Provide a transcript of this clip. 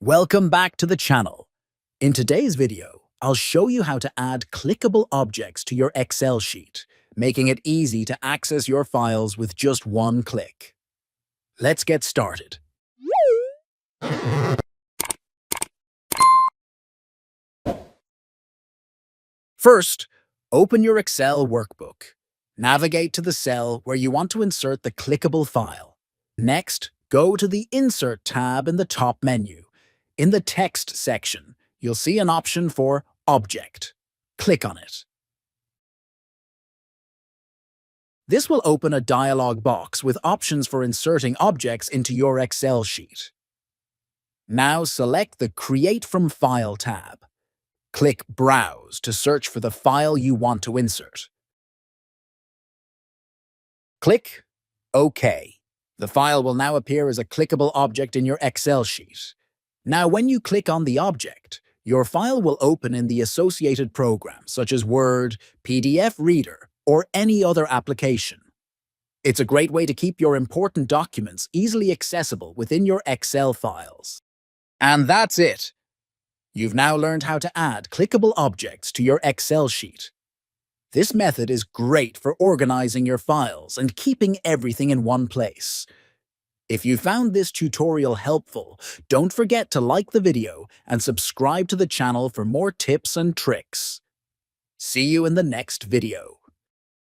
Welcome back to the channel. In today's video, I'll show you how to add clickable objects to your Excel sheet, making it easy to access your files with just one click. Let's get started. First, open your Excel workbook. Navigate to the cell where you want to insert the clickable file. Next, go to the Insert tab in the top menu. In the Text section, you'll see an option for Object. Click on it. This will open a dialog box with options for inserting objects into your Excel sheet. Now select the Create from File tab. Click Browse to search for the file you want to insert. Click OK. The file will now appear as a clickable object in your Excel sheet. Now, when you click on the object, your file will open in the associated program, such as Word, PDF Reader, or any other application. It's a great way to keep your important documents easily accessible within your Excel files. And that's it! You've now learned how to add clickable objects to your Excel sheet. This method is great for organizing your files and keeping everything in one place. If you found this tutorial helpful, don't forget to like the video and subscribe to the channel for more tips and tricks. See you in the next video.